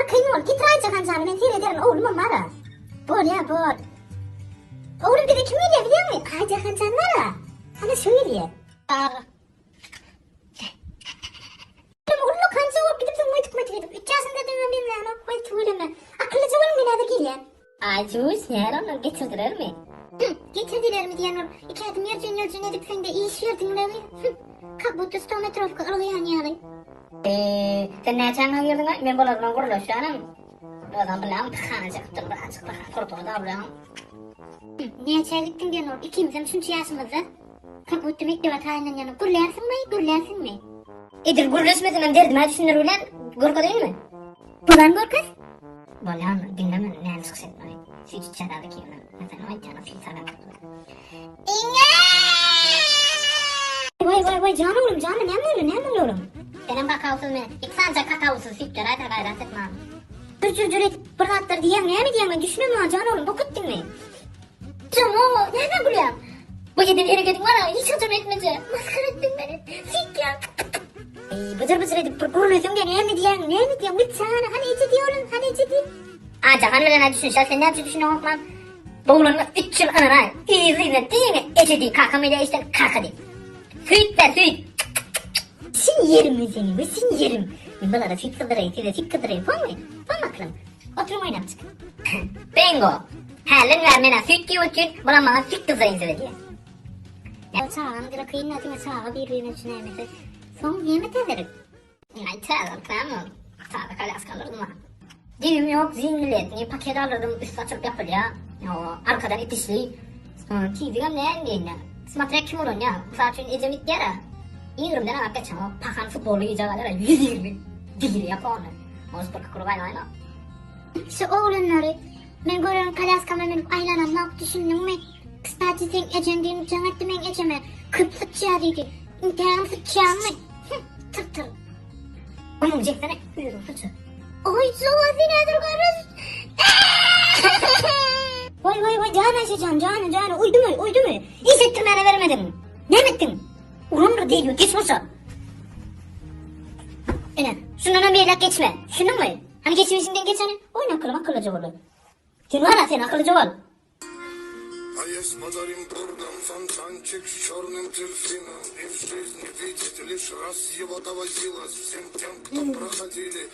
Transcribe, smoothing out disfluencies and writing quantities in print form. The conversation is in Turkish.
kıyım ol. Git rayca kancanı ben teyir ederim oğlum mara. Bol ya bol. Oğlum bir de kim geliyor biliyor musun? Rayca kancanlara. Hani söylüyor. Oğlum kanca olup gidip de mıytık edip. 3 yaşında dönüyorum ben lan. Mıytık oğlum ben. Akıllıca oğlum nerede geliyor? Acuz yer onu getirdiler mi? Getirdiler mi diyen oğlum. 2 adım yercin edip sen de iyi sürdün lan. Kabutu stometrovka aralayan yarı. Sen ne çanğa girdin ha? Ben bolardan kuruluşlarım. Oradan bilen tıkanı çıktım. Kurtuldu da bilen. Niye çeliktin diyen oğlum. İkimizim şunca yaşımızda. Kabutu mektebat halinden yanı. Gürlersin mi? Edir guruluşmasın hem derdim ha düşünür ulan. Gorka değil mi? Bulan gorkaz? Bolan dinleme ne sık etmeyi. Hiç çadadı ki ulan. Mesela o cana fil sana. Vay canım oğlum canım ne oluyorum? Senin kakaosuz mu? İksanca kakaosuz siktir haydi gayret etme. Dur et bıraktır diyen ne mi diyen ben düşünüyorum ha canım oğlum bokuttin mi? Canım oğlum nereden buluyorum? Bu yediğin yere gidin var ya hiç hocam etmece. Maskar ettin beni. Sik ya. Bıcır edip kuruluyorsun gene ne mi diyen lütfen hani içi diyorum hani içi diyor. Ancak hanımefendi düşün sen ne yapıyorsun düşünüyorsun lan? Boğulanma 3 yıl anır ha. İzleyin değil mi? Ecedi kakamıyla işte kakadi. Süt ver süt. Sin yerim seni sin yerim. Bunlara süt kıdırayım var mı? Var mı aklım? Oturum oynam çık. Bingo. Halen vermene süt gibi uçun. Bana bana süt kızarayım size diye. Çağın bir kıyın adına çağı birbirine düşünemedi. Son yemek ederim. Ay çağırdım tamam mı? Sağda kalas kalırdım ha. Düğüm yok zingilet. Niye paket alırdım üst açıp yapıl ya. Arkadan itişli. Sonra çizgim ne endiyine. Smatrek kim olun ya? Saat için ecemit yara. İndirimden ama kaçan o pakan futbolu icagalara 120 digri yapı onu. O spor kurbayla ayna. Şu oğlunları ben görüyorum kalas kamemim aylanam ne yaptı düşündün mü? Kıstacı sen ecendiğini can ettim en eceme. Kıp sıçağı dedi. İntiham sıçağı mı? Tır. Onun ceksene yürü fıçı. Oy soğuk nedir karış? Vay canı uydu mu? İzzettirmene vermedin. Ne ettin? Urumdur değil geç olsa. Şundan bir elak geçme. Şunu mu? Hani geçmişinden geçene. Oyun akıllıca olur. Sen var ya sen akıllıca ol. А я смотрим бурным фонтанчик с черным дельфином. И в жизни видеть лишь раз его доводилось всем тем, кто проходили